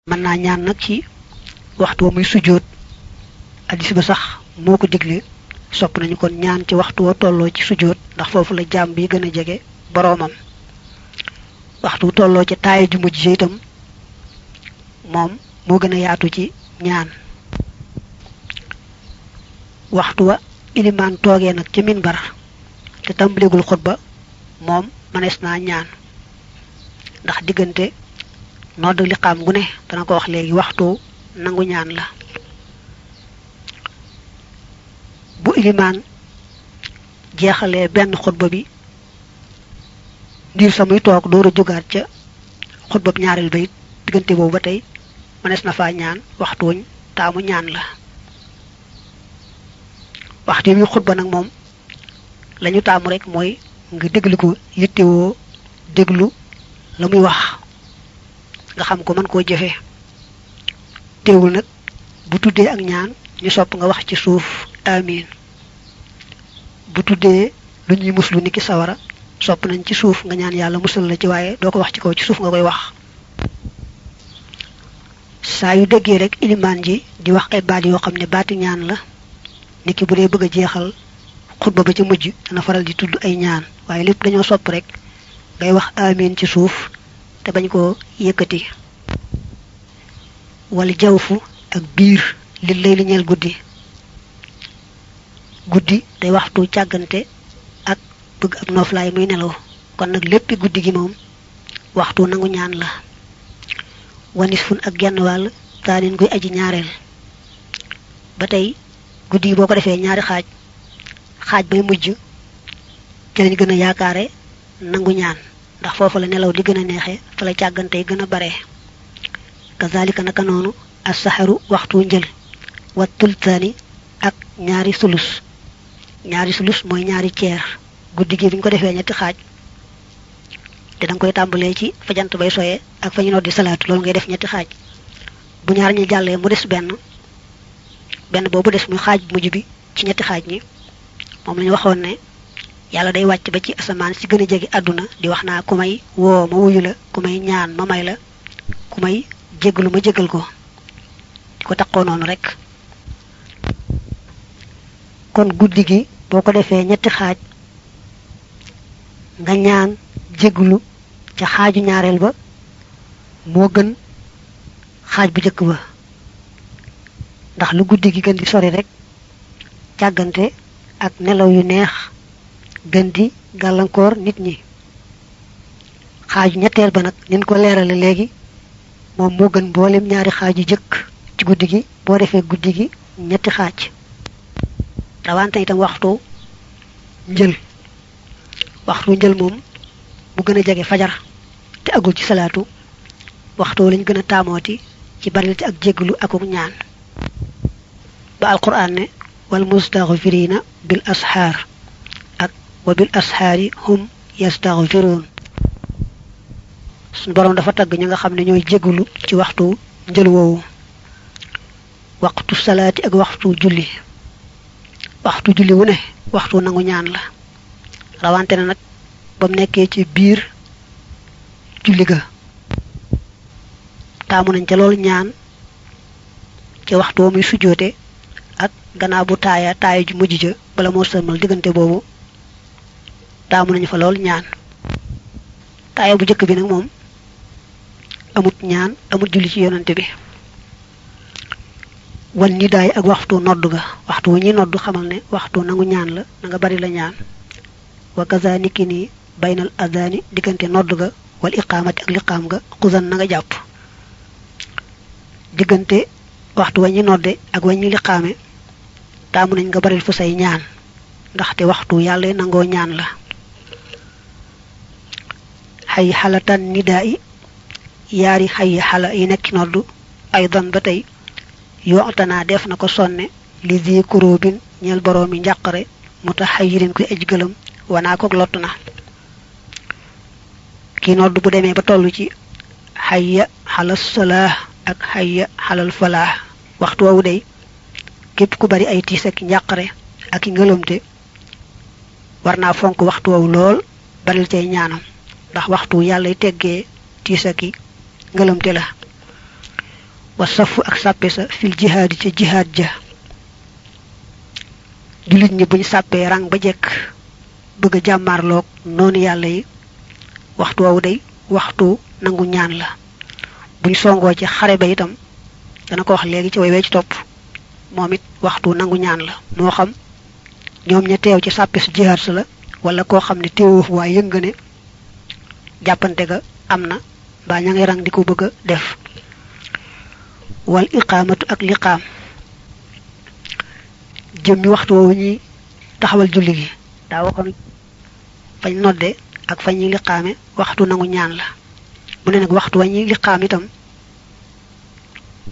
man na ñaan nak ci waxtu muy sujjoot hadith ba sax moko diglé sopp nañu kon ñaan ci waxtu wo tollo ci sujjoot ndax fofu la jaam bi gëna jégué boromam waxtu tollo ci taay ju mujj itam mom mo gëna yaatu ci ñaan waxtu wa iliman toogee nak ci minbar te tambalegul khutba mom manes na ñaan ndax digënté noddu liqam gu ne dana ko wax légui waxtu nangu ñaan la bu iliman jeexalé ben khutba bi dir samuy tok doora jogaat ca khutba ñaarel bayit digënté bobu batay manes na fa ñaan waxtuñ taamu ñaan la waxtu bi khutba nak mom lañu taamu rek moy nga déglu ko yittéwo déglu lamuy wax nga xam ko man ko jëfé téwul nak bu tuddé ak ñaan ñu sopp nga wax ci suuf amin bu tuddé lu ñuy muslu niki sawara sopp nañ ci suuf nga ñaan yalla musul la ci waye doko wax ci kaw ci suuf nga koy wax sa yu déggé rek iliman ji di wax ay baat yo xamné baati ñaan la niki bu dé bëgg jéxal khutba ba ci mujj dana faral di tuddu ay ñaan waye lepp dañoo sopp rek ngay wax amin ci suuf te bañ ko yëkëti wal jawfu ak biir li lay ñeel guddi day waxtu ciagante ak bëgg ab noflaay muy nelaw kon nak lépp guddi gi mom waxtu nangu ñaan la wanisfun ak genn wal taanin guy aji ñaarel batay guddi boko defé ñaari xaaj bay mujj ci lañu gëna yaakaare nangu ñaan ndax fofu la nelaw di gëna nexé fa la ciagante gëna bare kazalika naka nonu as-sahru waxtu njël wa tultani ak ñaari sulus moy ñaari tiers guddi gi buñ ko defé ñetti xaaj té dang koy tambalé ci fa jant bay soyé ak fa ñu noddi salatu lool ngay def ñetti xaaj bu ñaar ñi jallé mu dess ben bobu dess muy xaaj mujj bi ci ñetti xaaj ñi mom lañu waxon né yalla day wacc ba ci asaman ci gëna jégi aduna di waxna ku may wo ma wuyu la ku may ñaan ma may la ku may jégglu ma jéggal ko takko non rek kon guddi gi boko defé ñetti xaaj nga ñaan jégglu ci xaaju ñaarel ba mo gën xaaj bu jëk ba ndax lu guddi gi gën di sori rek ciagante ak nelaw yu neex gën di galankor nit ñi xaaju ñettel ba nak nin ko léralé légui mom mo gën bolem ñaari xaaju jëk ci guddi gi bo défé guddi gi ñetti xaaj rawante itam waxtu njël mom bu gëna jégé fajar té agul ci salatu waxtu lañ gëna tamoti ci barilti ak jéglu ak ñaan ba alquran ne wal mustaghfirina bil ashar ak wa bil ashari hum yastaghfirun sun borom dafa tag ñi nga xamne ñoy jéglu ci waxtu njël woowu waxtu salati ak waxtu julli wu ne waxtu nangu ñaan la rawante na nak bam nekké ci biir julli ga taamu nañ ca lool ñaan ci waxtu muy sujjoté ak gannaaw bu taaya ju mujj ja bala mo sëmal digënté bobu taamu nañ fa lool ñaan taaya bu jëk bi nak mom amut ñaan amut julli ci yonante bi wan nidaay ak waxtu noddu ga waxtu ñi noddu xamal ne waxtu nangu ñaan la nga bari la ñaan wa kazaniki ni baynal adani digënté noddu ga wal iqamati ak liqam ga xuzan nga japp digënté waxtu wañi nodde ak wañi liqamé taamu nañ nga baril fu say ñaan ndax té waxtu yalla nango ñaan la hay halatan nida'i yari hay hala yi nek noddu aydan batay yoxtana def nako sonné li zikrubin ñel boromi njaqare mutahayyirin ku ejgelam wana ko lotuna ki noddu bu démé ba tollu ci hayya halas salah ak hayya halal falah waxtu wu day képp ku bari ay tiss ak njaqare ak ngeulumte warna fonk waxtu wu lool baril cey ñaanam ndax waxtu yalla teggé tiss ak ngeulumte la wa safu ak sàppe sa fil jihaadi ca jihaad ja jullit ñi buñ sàppee rang ba jekk bëgg a jàmmaarloog noonu yàlla yi waxtu woowu day waxtu nangu ñaan la buñ songoo ci xare ba itam dana ko wax léegi ci way wee ci topp moom it waxtu nangu ñaan la moo xam ñoom ña teew ci sàppe su jihaad sa la wala koo xam ne teewoo fu waaye yënga ne jàppante ga am na mbaa ña ngay rang di ko bëgg a def wal iqaamatu ak liqaam jëm mi waxtu woowu ñuy taxawal julli gi daa waxoon fañ nodde ak fañ ñuy liqaame waxtu nangu ñaan la mu ne nag waxtu wa ñuy liqaam itam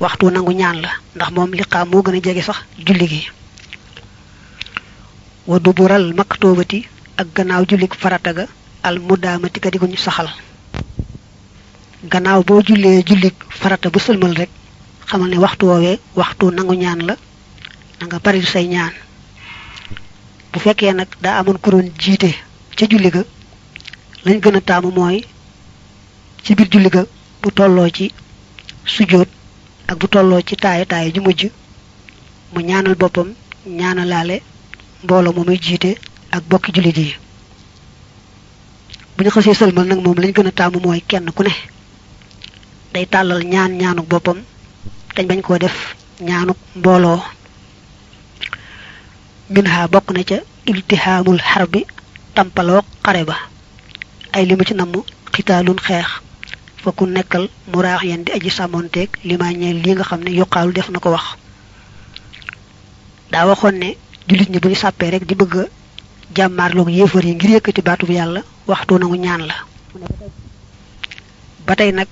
waxtu nangu ñaan la ndax moom liqaam moo gën a jege sax julli gi wa dubural maktoobati ak gannaaw jullik farata ga al mudaamati ka di ko ñu saxal gannaaw boo jullee jullik farata bu sëlmal rek xamal ne waxtu woowee waxtu nangu ñaan la na nga bari say ñaan bu fekkee nag daa amoon ku doon jiite ca julli ga lañ gën a taamu mooy ci biir julli ga bu tolloo ci sujjóot ak bu tolloo ci taaya ju mujj mu ñaanal boppam ñaanalaale mbooloo mu muy jiite ak bokki jullit yi bu ñu xasee sëlmal nag moom lañ gën a taamu mooy kenn ku ne day tàllal ñaanuk boppam dañ bañ koo def ñaanuk mbooloo minha bokk na ca iltihaamul xarbi tampaloo xare ba ay limu ci namm xitaalun xeex fa ku nekkal muraax yan di aji sàmmonteeg limaañeel li nga xam ne yuqaalu def na ko wax daa waxoon ne jullit ñi bu ñu sàppee rek di bëgg a jàmmaarloog yéefar yi ngir yëkkati baatub yàlla waxtu nangu ñaan la ba tey nag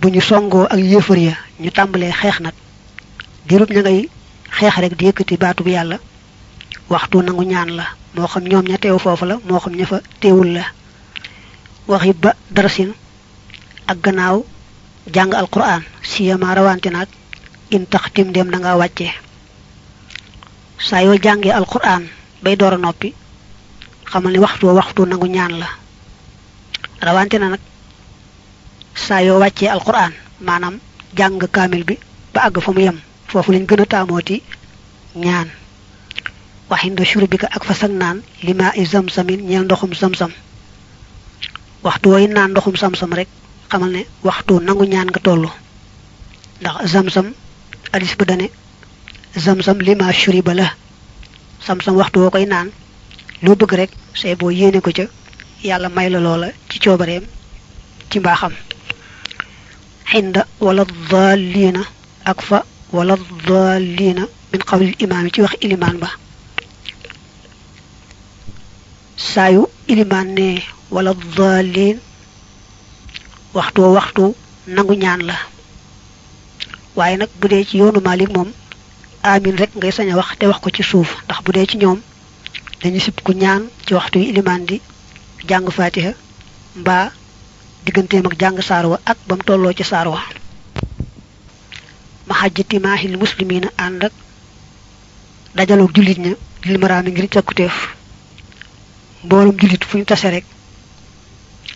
bu ñu songoo ak yéefar ya ñu tàmbalee xeex nag diirub ña ngay xeex rek di yëkkati baatub yàlla waxtu nangu ñaan la moo xam ñoom ña teew foofu la moo xam ña fa teewul la waxi ba darasin ak gannaaw jàng alquran siyama rawante nag in tax tim dem da nga wàcce saa yoo jàngee alquran bay door a noppi xamal ni waxtu nangu ñaan la rawante na nag saa yoo wàccee alquran maanaam jàng kaamil bi ba àgg fa mu yem foofu lañ gën a taamooti ñaan waxinda shurbika ak fa sag naan lima i zamsamin ñeel ndoxum zamsam waxtu wooy naan ndoxum zamsam rek xamal ne waxtu nangu ñaan nga tollu ndax zamsam hadis ba dane zamsam lima shuriba la zamsam waxtu woo koy naan loo bëgg rek say boo yéene ko ca yàlla may la loola ci coobareem ci mbaaxam xinda wala daalliina ak fa wala daalliina min qawlil imaam yi ci wax ilimaan ba saayu ilimaan ne wala daalliin waxtu nangu ñaan la waaye nag bu dee ci yoonu Maalik moom amin rek ngay sañ a wax te wax ko ci suuf ndax bu dee ci ñoom dañu sib ku ñaan ci waxtu yi ilimaan di jàng fatiha mbaa digganteem ak jàng saar wa ak ba mu tolloo ci saar wa mahajjati maahil muslimiina ànd ak dajaloog jullit ña lil maraami ngir càkkutéef mboolum jullit fu ñu tase rek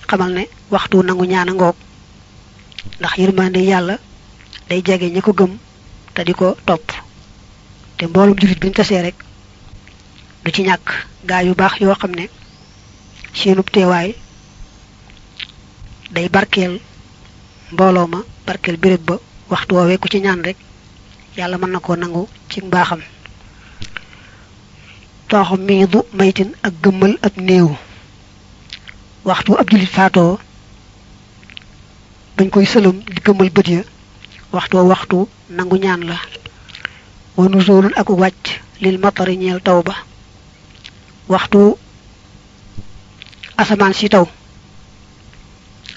xamal ne waxtu nangu ñaan a ngoog ndax yërmande yàlla day jege ñi ko gëm te di ko topp te mboolum jullit bu ñu tasee rek du ci ñàkk gaa yu baax yoo xam ne seenub teewaay day barkeel mbooloo ma barkeel béréb ba waxtu woowee ku ci ñaan rek yàlla mën na koo nangu ci mbaaxam tooxu miidu maytin ak gëmmal ab néew waxtu ab jullit faatoo bañ koy sëlëm di gëmmal bët ya waxtu nangu ñaan la wa nuzulun ak wàcc lil matari ñeel taw ba waxtu asamaan si taw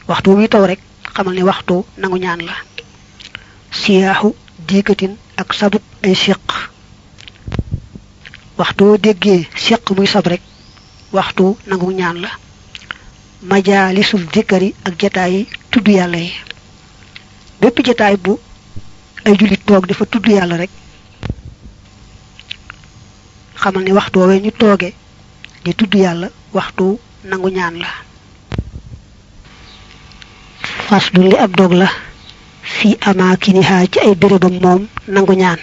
waxtu muy taw rek xamal ne waxtu nangu ñaan la siyaaxu diikatin ak sabuk ay siq waxtu déggee siq muy sab rek waxtu nangu ñaan la majaalisul dikkari ak jataay yi tudd yàlla yi bépp jataay bu ay jullit toog dafa tudd yàlla rek xamal ne waxtu woowee ñu tooge di tudd yàlla waxtu nangu ñaan la faslu li ab dog la fi amakiniha ci ay bérébam moom nangu ñaan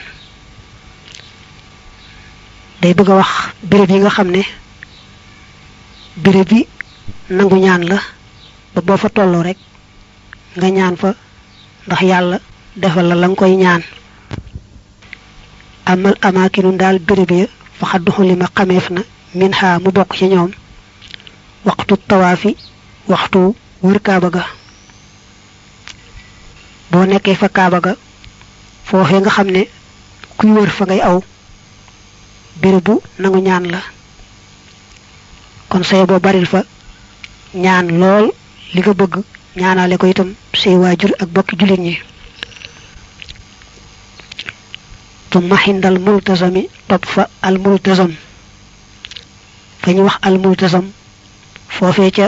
day bëgg wax béréb yi nga xam ne béréb bi nangu ñaan la ba boo fa tolloo rek nga ñaan fa ndax yàlla defal la nga koy ñaan amal amakinu daal béréb ya fa xadduxu li ma xameef na min ha mu bokk ci ñoom waxtu tawaafi waxtu wër kaaba ga boo nekkee fa kaaba ga foofee nga xam ne kuy wër fa ngay aw bérébu nangu ñaan la kon say boo baril fa ñaan lool li nga bëgg ñaanale ko itam say waajur ak bokki jullit ñi tumma xindal multazami topp fa al multazam fa ñu wax al multazam foofee ca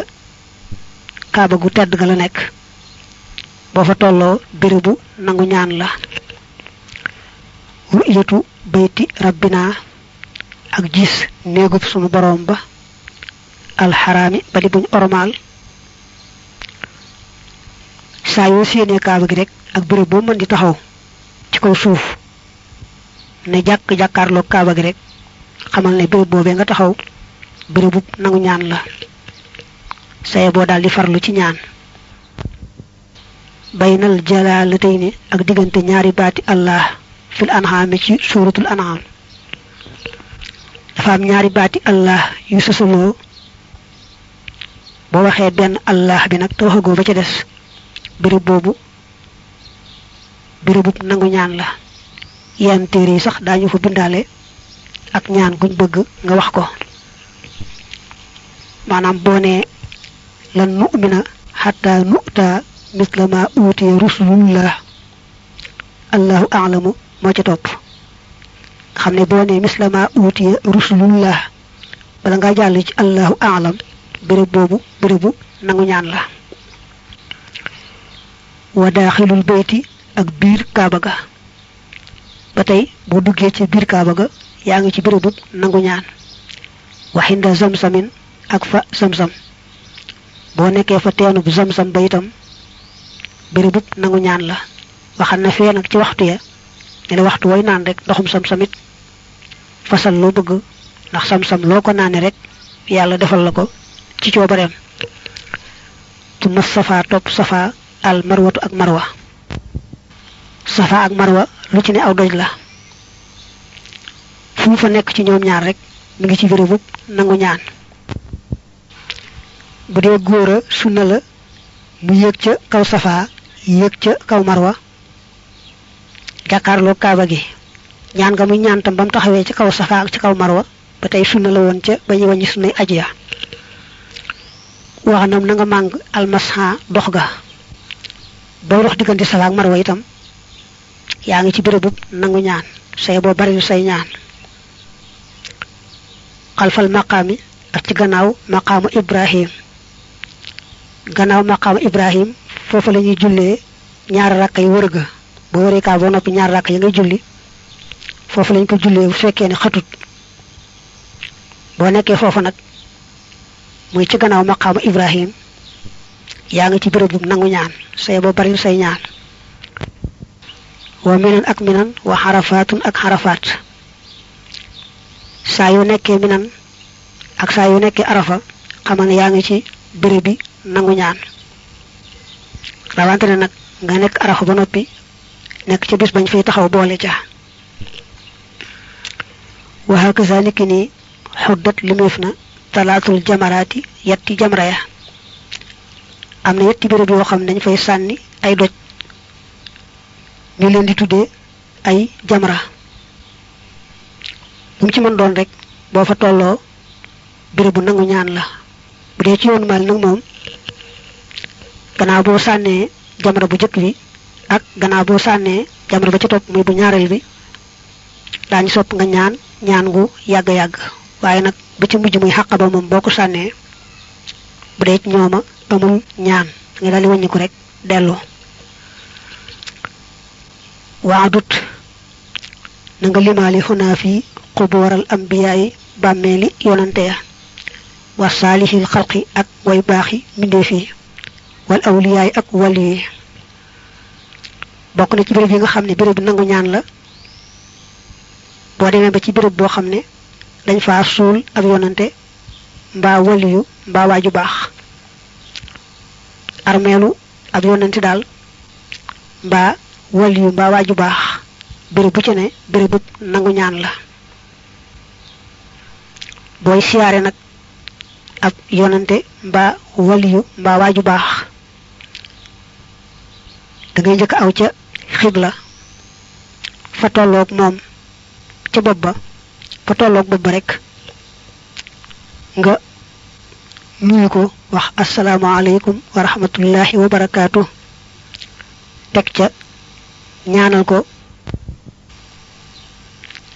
kaaba gu tedd ga la nekk boo fa tolloo bérébu nangu ñaan la ru'yatu bayti rabbina ak gis néegub sunu boroom ba alxaraami ba di buñ ormaal saa yoo séenee kaaba gi rek ak béréb boo mën di taxaw ci kaw suuf ne jàkkaarloo kaaba gi rek xamal ne béréb boobee nga taxaw bérébu nangu ñaan la saye boo daal di farlu ci ñaan baynal jalaalatayni ak diggante ñaari baati allah fil an'am ci suratul an'am dafa am ñaari baati allah yu sosoloo boo waxee benn allah bi nag te waxagoo ba ca des béréb boobu bérébu nangu ñaan la yenn téere yi sax daañu fa bindaale ak ñaan guñ bëgg nga wax ko maanaam boo nee lan nu'mina hatta nu'ta misla ma utiya rusulullah allahu a'lamu moo ca topp nga xam ne boo nee misla ma utiya rusulullah bala nga jàll ci allahu a'lam béréb boobu bérébu nangu ñaan la wa daaxilul bayti ak biir kaaba ga ba tey boo duggee ci biir kaaba ga yaa ngi ci bérébu nangu ñaan waxinda zamsamin ak fa zamsam boo nekkee fa teenub zamsam ba itam bérébu nangu ñaan la waxal na fee nag ci waxtu ya ne la waxtu way naan rek ndoxum samsamit fasal loo bëgg ndax samsam loo ko naane rek yàlla defal la ko ci coobareem tuma safa topp safa al marwatu ak marwa safa ak marwa lu ci ne aw doj la fu fa nekk ci ñoom ñaar rek mi ngi ci bérébu nangu ñaan bu dee góora sunna la mu yéeg ca kaw safa yéeg ca kaw marwa jàkkaarloo kaaba gi ñaan nga muy ñaan tam ba mu taxawee ci kaw safa ak ci kaw marwa ba tey sunna la woon ca ba ñu wàññi sunnay aji ya wax nam na nga màng almasha dox ga boo dox diggante safa ak marwa itam yaa ngi ci bérébu nangu ñaan say boo bari say ñaan xalfal maqaami ak ci gannaaw maqaamu ibrahim gannaaw maqaamu ibrahim foofu la ñuy jullee ñaari rakk yi wër ga boo wëree kaa boo noppi ñaari rakk yi ngay julli foofu lañ ko jullee bu fekkee ne xatut boo nekkee foofu nag muy ci gannaaw maqaamu ibrahim yaa ngi ci bérébu nangu ñaan say boo bari say ñaan wa minan ak minan wa xarafaatun ak xarafaat saa yu nekkee minan ak saa yu nekkee arafa xamal ne yaa ngi ci béréb bi nangu ñaan rawante ne nag nga nekk arafa ba noppi nekk ci bis bañ fay taxaw boole ca wa hakaza niki ni xuddat limeef na talaatul jamaraati yetti jamra ya am na yetti béréb yoo xam ne dañ fay sànni ay doj ñu leen di tuddee ay jamra bu mu ci mën doon rek boo fa tolloo bérébu nangu ñaan la bu dee ci yoonu Maalik nag moom gannaaw boo sànnee jamra bu jëkk bi ak gannaaw boo sànnee jamra ba ci topp muy bu ñaareel bi daañu sopp nga ñaan ñaan gu yàgg-yàgg waaye nag ba ci mujj muy xàq ba moom boo ko sànnee bu dee ci ñooma amul ñaan nga daal di wàññiku rek dellu waadut na nga limaali xunaa fi xubooral ambiyaayi bàmmeeli yonante ya wa saalihil xalqi ak way baaxi mbindeef yi wal awliyaay ak wali yi bokk na ci béréb yi nga xam ne béréb nangu ñaan la boo demee ba ci béréb boo xam ne dañ faa suul ab yonante mbaa waliyu mbaa waaju baax armeelu ab yonante daal mbaa waliyu mbaa waaju baax béréb bu ci ne béréb nangu ñaan la booy siyaare nag ab yonante mbaa waliyu mbaa waaju baax da ngay njëkk aw ca xibla fa tolloog moom ca bopp ba fa tolloog bopp ba rek nga nuyu ko wax asalaamaaleykum wa rahmatullahi wa barakaatu teg ca ñaanal ko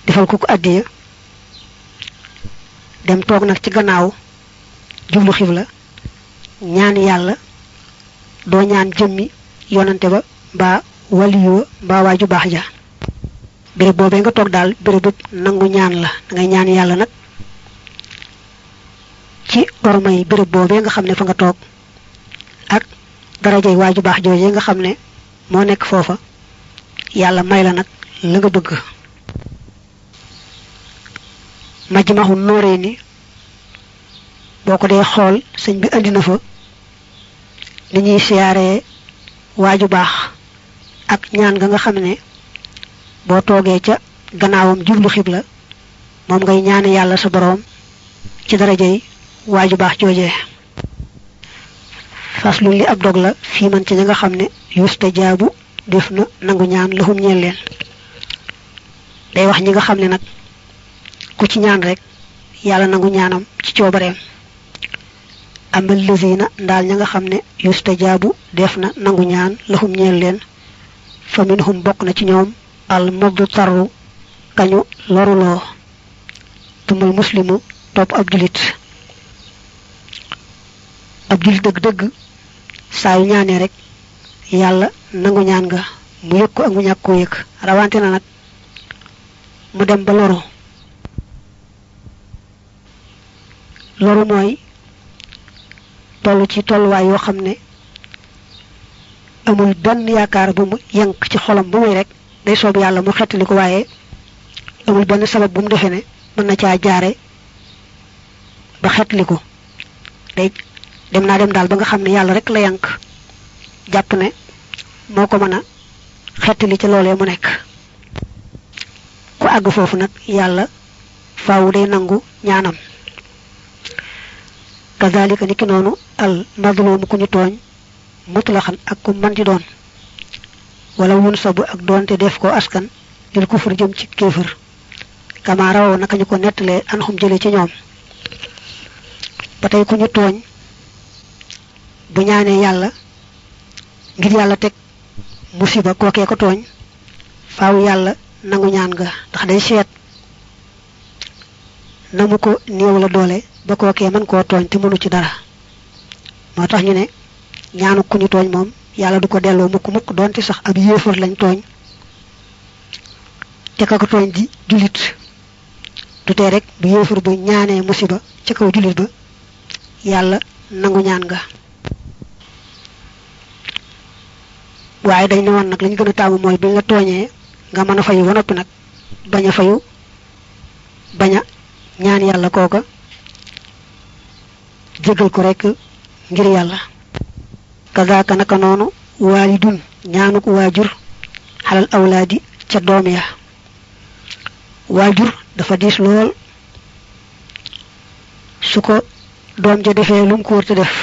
defal ko addiya dem toog nag ci gannaaw jublu xibla ñaan yàlla doo ñaan jëmmi yonante ba mbaa waliyu mbaa waaju baax ja béréb boobee nga toog daal béréb nangu ñaan la da ngay ñaan yàlla nag ci ormay béréb boobee nga xam ne fa nga toog ak darajay waaju baax joojee nga xam ne moo nekk foofa yàlla may la nag la nga bëgg Majmahun Nurayni boo ko dee xool sëñ bi andi na fa ni ñuy siyaaree waaju baax ak ñaan nga xam ne boo toogee ca gannaawam jublu xibla moom ngay ñaane yàlla sa boroom ci darajay waaju baax joojee faslu li ab dog la fii man ci ña nga xam ne yustajaabu def na nangu ñaan lahum ñeel leen day wax ñi nga xam ne nag ku ci ñaan rek yàlla nangu ñaanam ci coobareem amal lazina ndaal ña nga xam ne yustajaabu def na nangu ñaan lahum ñeel leen fa minhum bokk na ci ñoom al mudtarru kañu loruloo tumal muslimu topp ab julit dëgg-dëgg saa yu ñaanee rek yàlla nangu ñaan nga mu yëg ko ak mu ñàkk koo yëg rawante na nag mu dem ba loru mooy toll ci tolluwaay yoo xam ne amul benn yaakaar bu mu yenk ci xolam bu muy rek day soob yàlla mu xettali ko waaye amul benn sabab bu mu defee ne mën na caa jaare ba xettali ko day dem naa dem daal ba nga xam ne yàlla rek la yank jàpp ne moo ko mën a xettali ci loolee mu nekk ku àgg foofu nag yàlla faawu day nangu ñaanam kazalika niki noonu al madlum ku ñu tooñ mutlaxan ak ku mën di doon wala wun sabu ak doonte def ko askan lil kufur jëm ci kéefër kama rawoo naka ñu ko nettalee an xum jële ci ñoom ba tey ku ñu tooñ bu ñaanee yàlla ngir yàlla teg musiba kookee ko tooñ faaw yàlla nangu ñaan nga ndax day seet na mu ko néew la doole ba kookee mën koo tooñ te mënu ci dara moo tax ñu ne ñaanu ku ñu tooñ moom yàlla du ko delloo mukk doonte sax ab yéefar lañ tooñ te ka ko tooñ di jullit du tee rek bu yéefar ba ñaanee musiba ci kaw jullit ba yàlla nangu ñaan nga waaye dañ ne woon nag lañ gën a taamu mooy bi nga tooñee nga mën a fayu ba noppi nag bañ a fayu bañ a ñaan yàlla kooka jégal ko rek ngir yàlla kazaaka naka noonu waalidun ñaanuk waajur xalal awlaadi ca doom ya waajur dafa diis lool su ko doom ja defee lu mu ko wërta def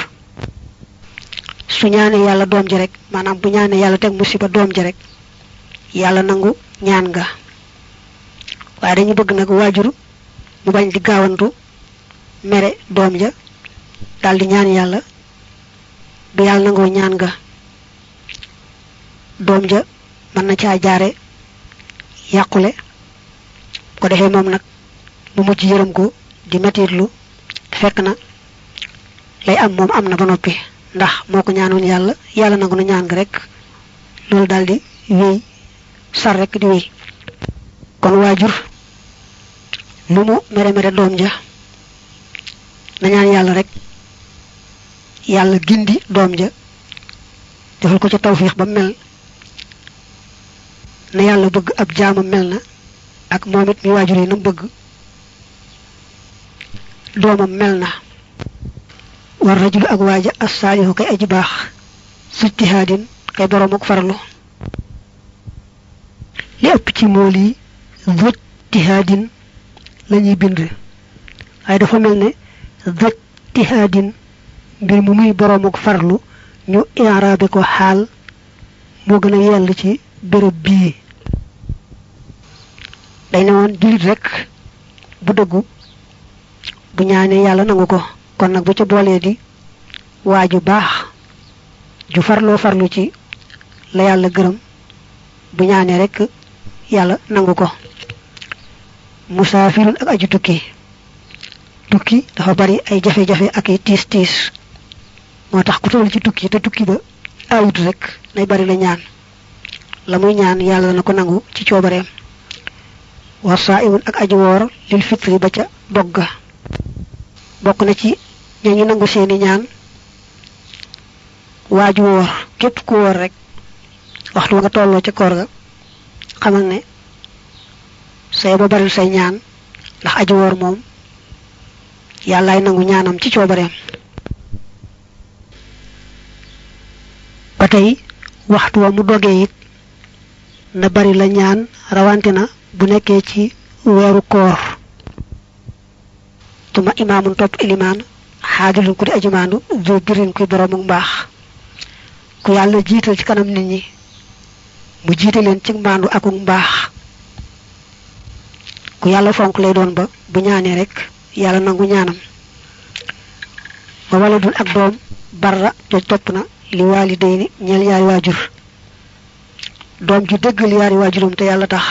su ñaane yàlla doom ji rek maanaam bu ñaane yàlla teg musiba doom ji rek yàlla nangu ñaan nga waaye dañu bëgg nag waajur mu bañ di gaawantu mere doom ja daldi ñaan yàlla bu yàlla nangoo ñaan nga doom ja mën na caa jaare yàqule ko defee moom nag mu mujj yërëm ko di metitlu fekk na lay am moom am na ba noppi ndax moo ko ñaanoon yàlla yàlla nangu na ñaan nga rek loolu daldi wéy sar rek di wéy kon waajur lu mu mere doom ja na ñaan yàlla rek yàlla gindi doom ja defal ko ca tawfiix ba mel na yàlla bëgg ab jaamam mel na ak moom it mi waajur yi na bëgg doomam mel na war rajulu ak waaja as-saalihu kay aji baax sujtihaadin kay boroom ak farlu li ëpp ci mool yi zujtihaadin lañuy bind waaye dafa mel ne zujtihaadin mbir mu muy boroom ak farlu ñu i'raabe ko xaal moo gën a yell ci béréb bii day ne woon jullit rek bu dëggu bu ñaanee yàlla nangu ko kon nag bu ca boolee di waaju baax ju farlu ci la yàlla gërëm bu ñaanee rek yàlla nangu ko musaafirun ak aju tukki dafa bari ay jafe-jafe ak ay tiis moo tax ku toll ci tukki te tukki ba awut rek nay bari la ñaan la muy ñaan yàlla na ko nangu ci coobareem wa saa'imun ak aju woor lil fitri ba ca dogga bokk na ci ñañu nangu seeni ñaan waaju woor képp ku woor rek waxtu nga tolloo ca koor ga xamal ne say ba bari say ñaan ndax aju woor moom yàllaay nangu ñaanam ci coobareem ba tey waxtu wa mu dogee it na bari la ñaan rawante na bu nekkee ci weeru koor tuma imaamun topp ilimaan xaadilun ku di ajumaandu zo birin kuy boroomu mbaax ku yàlla jiital ci kanam nit ñi mu jiite leen ci mbaandu ak mbaax ku yàlla fonk lay doon ba bu ñaanee rek yàlla nangu ñaanam wa waladun ak doom barra joj topp na li waalidayni ñeel yaari waajur doom ju dëggal yaari waajurum te yàlla tax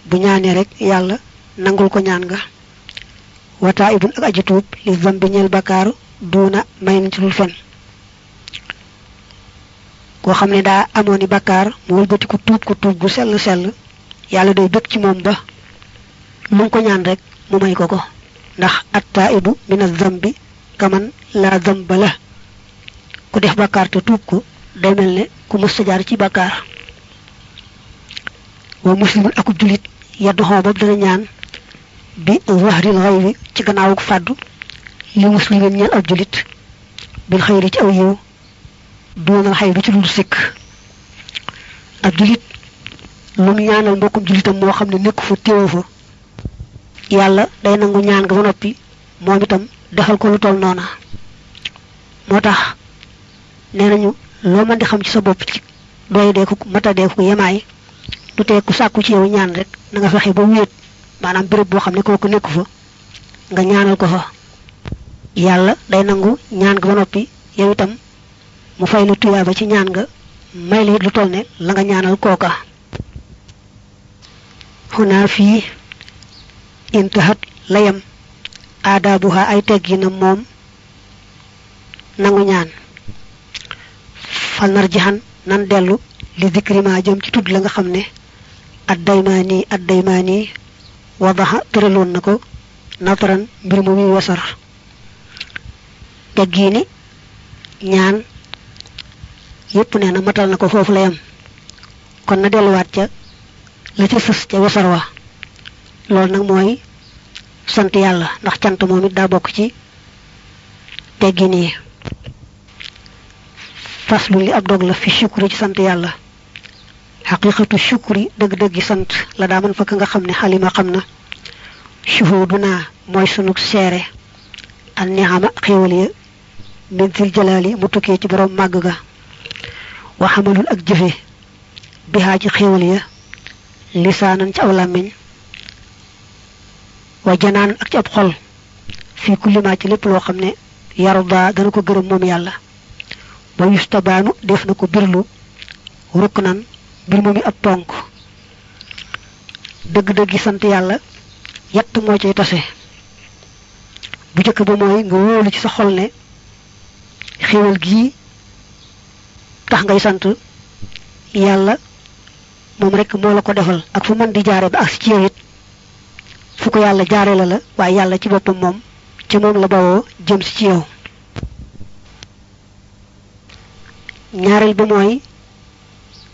bu ñaanee rek yàlla nangul ko ñaan nga wataa ibun ak aji tuub li zambi ñeel bakkaaru duuna may nañ ci lul fen koo xam ne daa amoon i bakkaar mu wëlbati ko tuub gu sell yàlla day bëgg ci moom ba lu mu ko ñaan rek mu may ko ndax attaibu mina zambi kaman la zamba la ku def bakkaar te tuub ko day mel ne ku mës jaar ci bakkaar wa muslimun akub julit yaddu xoo ba dana ñaan bi zahril xayri ci gannaawuk fàddu li muslimin ñeel ab julit bil xayri ci aw yiw doonal xay du ci dul sikk ab julit lu mu ñaanal mbokkum julitam moo xam ne nekku fa téewu fa yàlla day nangu ñaan nga ba noppi moom itam defal ko lu toll noona moo tax nee nañu loo mën di xam ci sa bopp ci doy dee ko mata dee ko yemaay du tee ku sàkku ci yow ñaan rek na nga fexe ba wéet maanaam béréb boo xam ne kooku nekku fa nga ñaanal ko fa yàlla day nangu ñaan nga ba noppi yow itam mu fay lu tuyaaba ci ñaan nga may la it lu toll ne la nga ñaanal kooka xunaa fii intahat layam aadaabuha ay tegginam moom nangu ñaan fal narjixan nan dellu li zikrima jëm ci tudd la nga xam ne addaymaani wadaxa tëraloon na ko nataran mbir mu muy wasar teggiini ñaan yépp nee na matal na ko foofu la yam kon na delluwaat ca la ca sës ca wasar wa loolu nag mooy sant yàlla ndax cant moom it daa bokk ci teggin yi faslu li ab dog la fi shukri ci sant yàlla xaqiqatu shukri dëgg-dëggi sant la daa mën fa ka nga xam ne xalima xam na shuhuduna mooy sunug seere an ni'ama xéewal ya min zil jalaali mu tukkee ci borom màgg ga wa xamalul ak jëfe bihaa ci xéewal ya lisaanan ci aw làmmiñ wa janaan ak ci ab xol fii kullimaa ci lépp loo xam ne yarda dana ko gërëm moom yàlla ba yustabaanu def na ko birlu ruknan mbir moomi ab ponk dëgg-dëggi sant yàlla yett moo cay tase bu jëkk ba mooy nga wóolu ci sa xol ne xéewal gii tax ngay sant yàlla moom rek moo la ko defal ak fu mën di jaare ba ak ci yow it fu ko yàlla jaare la waaye yàlla ci boppam moom ci moom la bawoo jëm si ci yow ñaareel ba mooy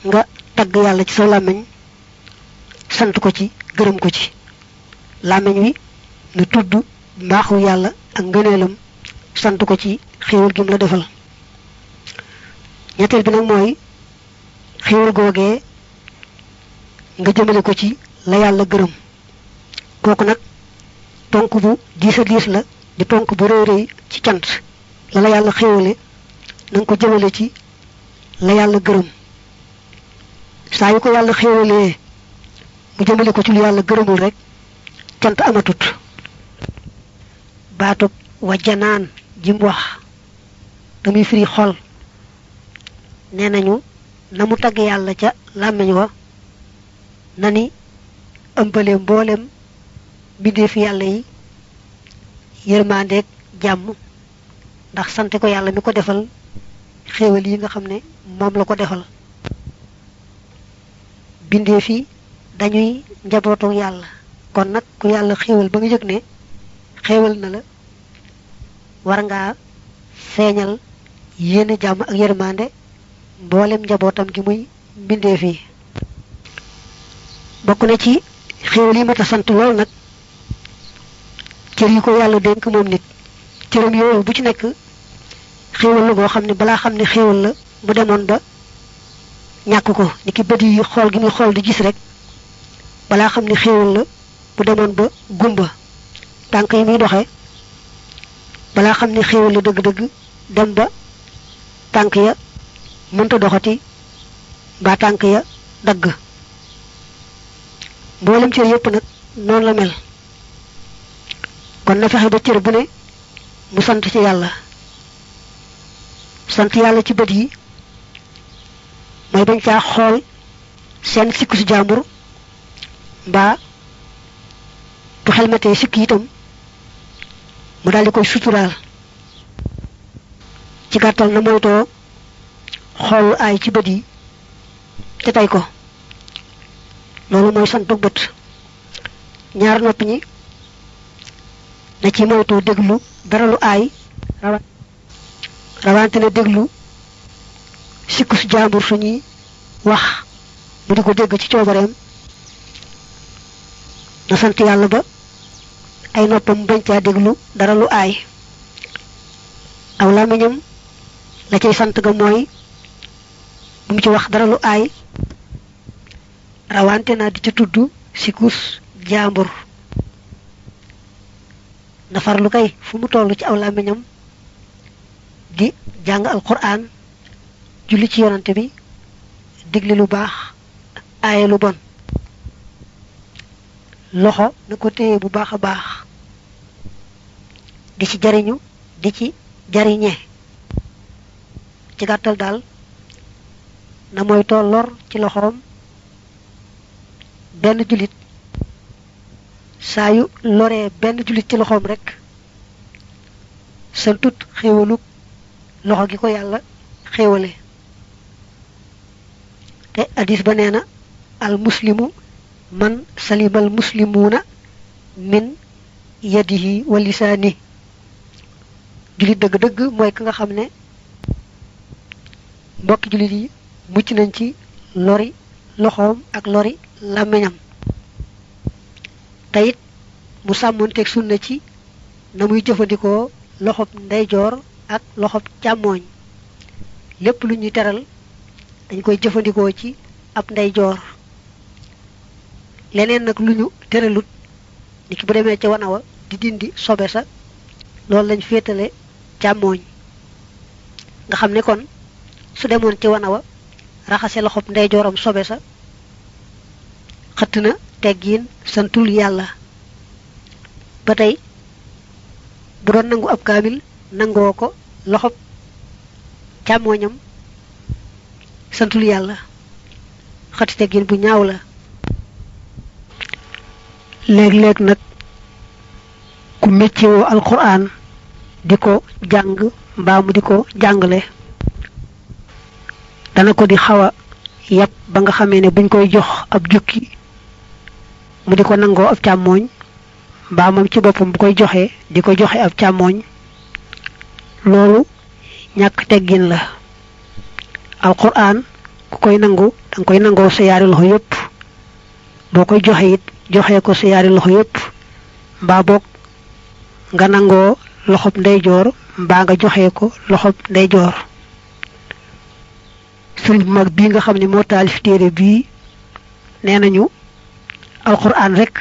nga tagg yàlla ci sa làmmiñ sant ko ci gërëm ko ci làmmiñ wi nu tudd mbaaxu yàlla ak ngëneelam sant ko ci xéewal gi mu la defal ñetteel bi nag mooy xéewal googee nga jëmale ko ci la yàlla gërëm kooku nag ponk bu diis a diis la di ponk bu rëy rëy ci cant la yàlla xéewale na nga ko jëmale ci la yàlla gërëm saa yu ko yàlla xéewalee mu jëmale ko ci lu yàlla gërëmul rek cant amatut baatub wajjanaan jim wax damuy firi xol nee nañu na mu tagg yàlla ca làmmiñ wa na ni ëmbale mboolem mbindeefi yàlla yi yërmandeeg jàmm ndax sante ko yàlla mi ko defal xéewal yi nga xam ne moom la ko defal bindeefi dañuy njabootu yàlla kon nag ku yàlla xéewal ba nga yëg ne xéewal na la war ngaa feeñal yéene jàmm ak yërmande mboolem njabootam gi muy mbindeefi bokk na ci xéewal yi mata sant lool nag cër yi ko yàlla dénk moom nit cëram yooyu bu ci nekk xéewal la boo xam ne balaa xam ne xéewal la mu demoon ba ñàkk ko ni ki bët yi xool gi muy xool di gis rek balaa xam ne xéewal la mu demoon ba gumba tànk yi muy doxe balaa xam ne xéewal la dëgg-dëgg dem ba tànk ya mënta doxati mbaa tànk ya dagg mboolem cër yépp nag noonu la mel kon na fexe ba cër bu ne mu sant ci yàlla sant yàlla ci bët yi mooy bañ caa xool seen sikku si jàmbur mbaa bu xelmatee sikk itam mu daldi koy suturaal ci gàttal na moytoo xool ay ci bët yi te tey ko loolu mooy santu bët ñaar nopp ñi na ci moytoo déglu dara lu aay rawante na déglu sikku su jàmbur suñuy wax mu di ko dégg ci coobareem na sant yàlla ba ay noppam bañ caa déglu dara lu aay aw làmmiñam la cay sant ga mooy bu mu ci wax dara lu aay rawante na di ci tudd sikkus jàmbur na farlu kay fu mu toll ci aw làmmiñam di jàng alquran julli ci yonante bi digle lu baax aaye lu bon loxo na ko téye bu baax a baax di ci jariñu di ci jariñe ci gàttal daal na mooy tollor ci loxoom benn julit saa yu loree benn julit ci loxoom rek santut xéewalug loxo gi ko yàlla xéewale te hadis ba nee na al muslimu man salimal muslimuuna min yadihi wa lisaani julit dëgg-dëgg mooy ka nga xam ne mbokki julit yi mucc nañ ci lori loxoom ak lori làmmiñam te it mu sàmmoonteeg sunna ci na muy jëfandikoo loxob ndeyjoor ak loxob càmmooñ lépp lu ñuy teral dañ koy jëfandikoo ci ab ndeyjoor leneen nag lu ñu teralut ni ki bu demee ca wanawa di dindi sobe sa loolu lañ féetale càmmooñ nga xam ne kon su demoon ci wanawa raxase loxob ndeyjooram sobe sa xëtt na teggiin santul yàlla ba tey bu doon nangu ab kaamil nangoo ko loxob càmmooñam santul yàlla xëtt teggiin bu ñaaw la léeg-léeg nag ku méccewoo alquran di ko jàng mbaa mu di ko jàngale dana ko di xaw a yàpp ba nga xamee ne buñ koy jox ab jukki mu di ko nangoo ab càmmooñ mbaa moom ci boppam bu koy joxee di ko joxe ab càmmooñ loolu ñàkk teggin la alquran ku koy nangu danga koy nangoo sa yaari loxo yépp bokoy joxe it joxe ko ci yaari loxo yépp mbaa bok nga nangoo loxob ndeyjoor mbaa nga joxe ko loxob ndeyjoor sëriñ mag bi nga xamni mo taalif téere bi nenañu alquran rek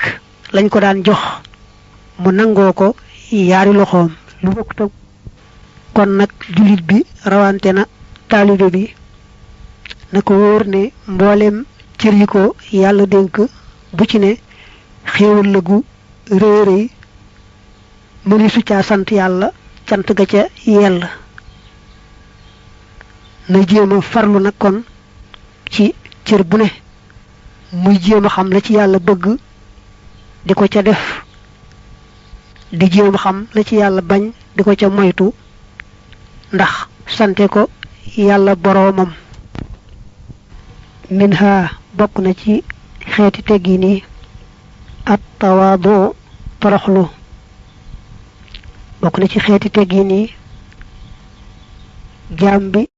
lañ ko daan jox mu nangoo ko yaari loxoom lu bokk tak kon nak julit bi rawante na talibé bi nako wóor ne mboolem cër yi ko yàlla dénk bu ci ne xéewal la gu réeréy mëni su caa sant yàlla cant ga ca yell na jéema farlu nag kon ci cër bu ne muy jéema xam la ci yàlla bëgg di ko ca def di jéema xam la ci yàlla bañ di ko ca moytu ndax sante ko yàlla boroomam minha bokk na ci xeeti teggi ni at tawaadu toroxlu bokk na ci xeeti teggi ni jaam bi